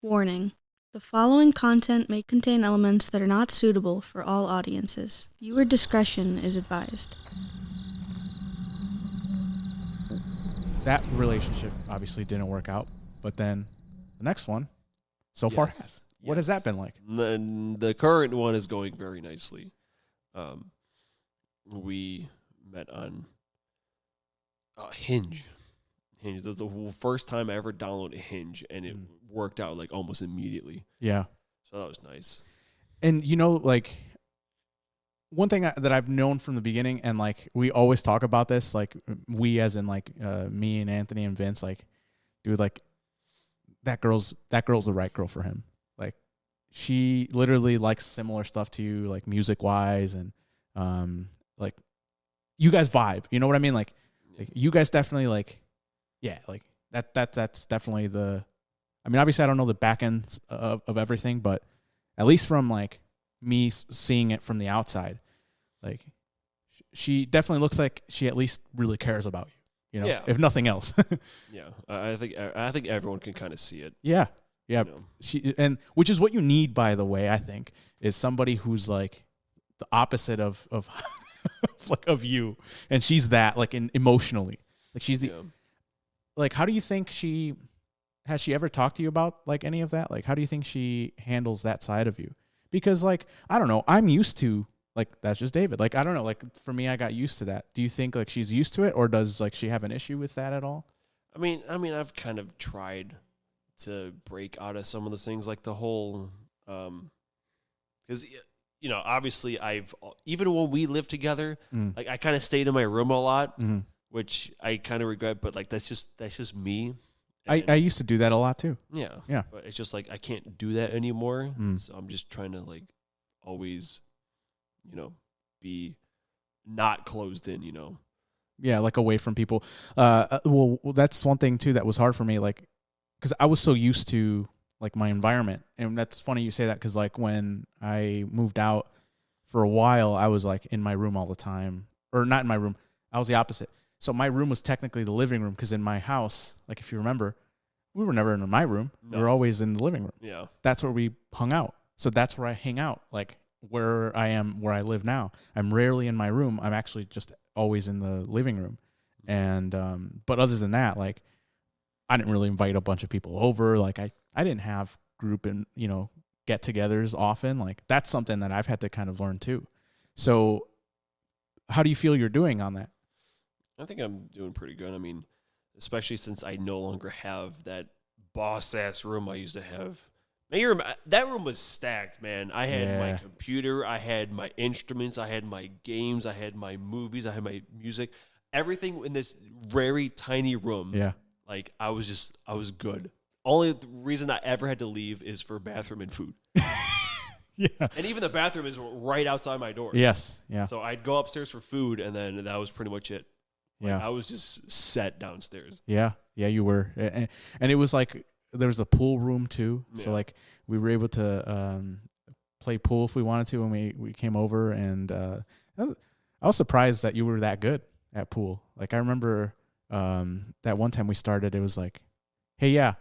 Warning. The following content may contain elements that are not suitable for all audiences. Viewer discretion is advised. That relationship obviously didn't work out, but then the next one so far has. What has that been like? The current one is going very nicely. We met on Hinge. Hinge. That was the first time I ever downloaded Hinge, and it worked out like almost immediately. Yeah. So that was nice. And you know, like one thing that I've known from the beginning, and like we always talk about this, like we as in like me and Anthony and Vince, like, dude, like that girl's the right girl for him. Like she literally likes similar stuff to you, like music wise, and like you guys vibe. You know what I mean? Like you guys definitely like. Yeah, like that's definitely the. I mean, obviously, I don't know the back ends of everything, but at least from like me seeing it from the outside, like she definitely looks like she at least really cares about you. You know, yeah. If nothing else. Yeah, I think everyone can kind of see it. Yeah, yeah. You know? She and which is what you need, by the way. I think is somebody who's like the opposite of like of you, and she's that like emotionally, like she's the. Yeah. Like, how do you think has she ever talked to you about like any of that? Like, how do you think she handles that side of you? Because like, I don't know, I'm used to like, that's just David. Like, I don't know, like for me, I got used to that. Do you think like she's used to it, or does like she have an issue with that at all? I mean, I've kind of tried to break out of some of those things, like the whole, because you know, obviously, even when we lived together, like I kind of stayed in my room a lot. Mm-hmm. Which I kind of regret, but like that's just me. I used to do that a lot too. Yeah. But it's just like I can't do that anymore. So I'm just trying to like always, you know, be not closed in, you know. Yeah, like away from people. Well, that's one thing too that was hard for me, like, because I was so used to like my environment, and that's funny you say that because like when I moved out for a while, I was like in my room all the time, or not in my room. I was the opposite. So my room was technically the living room because in my house, like if you remember, we were never in my room. No. We were always in the living room. Yeah. That's where we hung out. So that's where I hang out, like where I live now. I'm rarely in my room. I'm actually just always in the living room. And but other than that, like I didn't really invite a bunch of people over. Like I didn't have group and, you know, get-togethers often. Like that's something that I've had to kind of learn too. So how do you feel you're doing on that? I think I'm doing pretty good. I mean, especially since I no longer have that boss-ass room I used to have. That room was stacked, man. I had my computer, I had my instruments, I had my games, I had my movies, I had my music. Everything in this very tiny room. Yeah. Like, I was good. Only reason I ever had to leave is for bathroom and food. Yeah. And even the bathroom is right outside my door. Yes. Yeah. So I'd go upstairs for food, and then that was pretty much it. Like, yeah. I was just set downstairs. Yeah. Yeah, you were. And it was like there was a pool room too. Yeah. So like we were able to play pool if we wanted to when we came over, and I was surprised that you were that good at pool. Like I remember that one time we started, it was like, "Hey, yeah,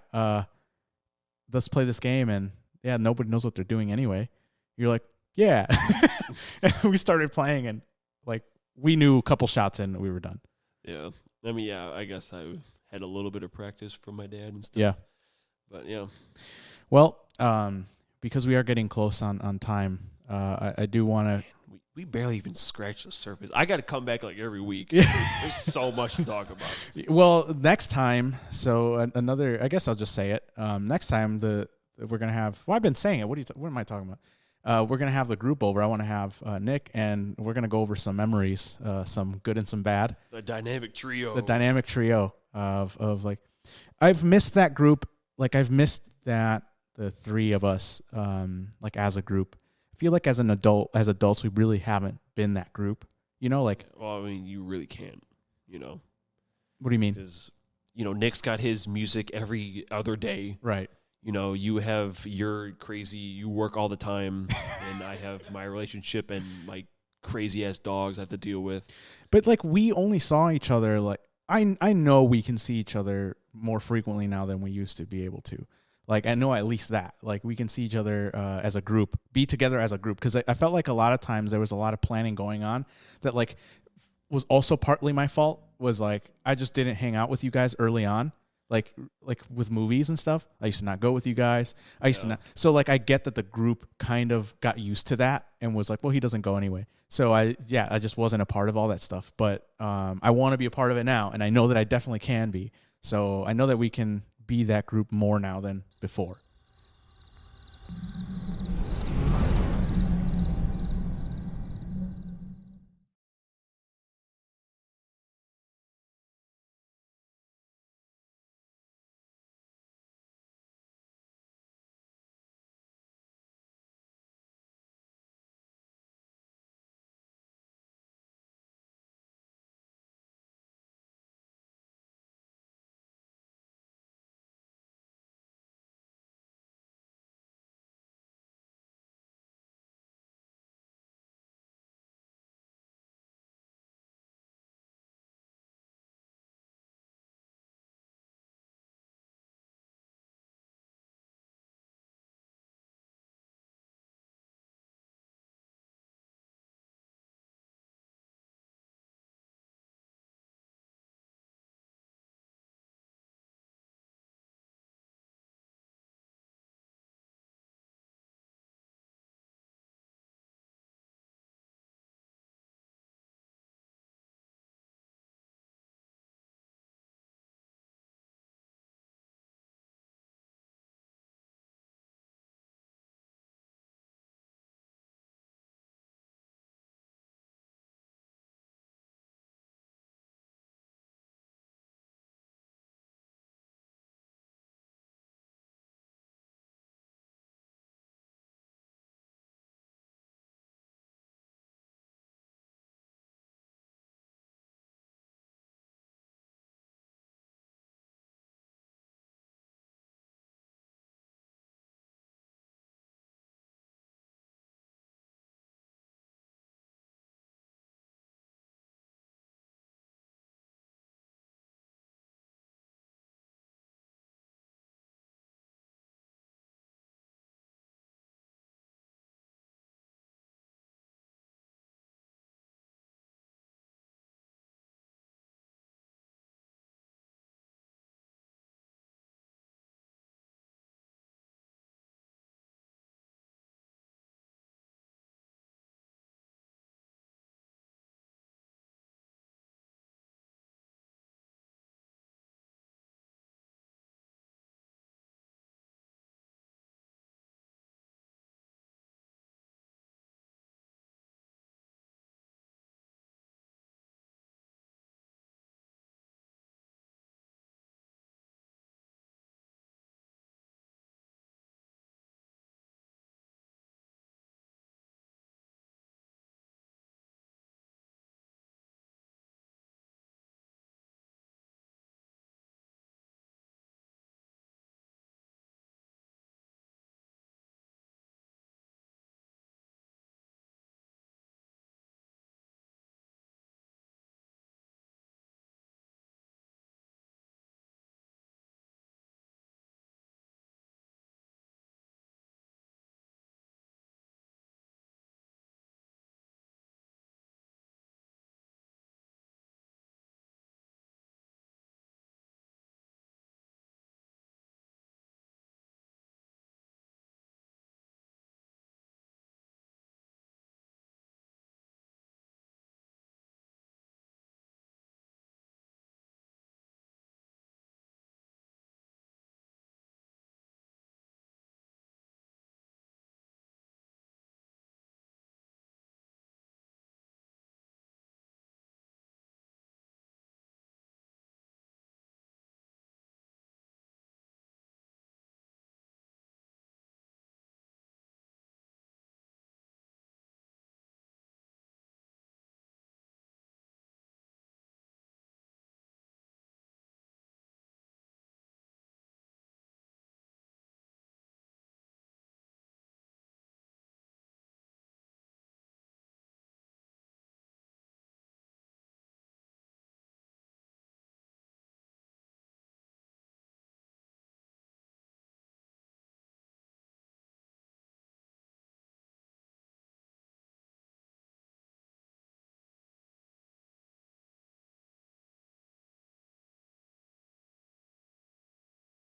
let's play this game," and yeah, nobody knows what they're doing anyway. You're like, "Yeah." And we started playing, and like we knew a couple shots in, we were done. Yeah. I mean, yeah, I guess I had a little bit of practice from my dad and stuff. Yeah. But, yeah. Well, because we are getting close on time, I do want to... We barely even scratched the surface. I got to come back like every week. There's so much to talk about. Well, next time, so another... I guess I'll just say it. Next time, we're going to have... Well, I've been saying it. What am I talking about? We're going to have the group over. I want to have Nick, and we're going to go over some memories, some good and some bad. The dynamic trio. The dynamic trio of like, I've missed that group. Like, I've missed that, the three of us, like, as a group. I feel like as adults, we really haven't been that group. You know, like... Well, I mean, you really can't, you know. What do you mean? Because, you know, Nick's got his music every other day. Right. You know, you're crazy, you work all the time, and I have my relationship and my crazy-ass dogs I have to deal with. But, like, we only saw each other, like, I know we can see each other more frequently now than we used to be able to. Like, I know at least that. Like, we can see each other as a group, be together as a group. Because I felt like a lot of times there was a lot of planning going on that, like, was also partly my fault. Was like, I just didn't hang out with you guys early on. Like with movies and stuff. I used to not go with you guys. I used to not. So, like, I get that the group kind of got used to that and was like, well, he doesn't go anyway. So, I just wasn't a part of all that stuff. But I want to be a part of it now. And I know that I definitely can be. So, I know that we can be that group more now than before.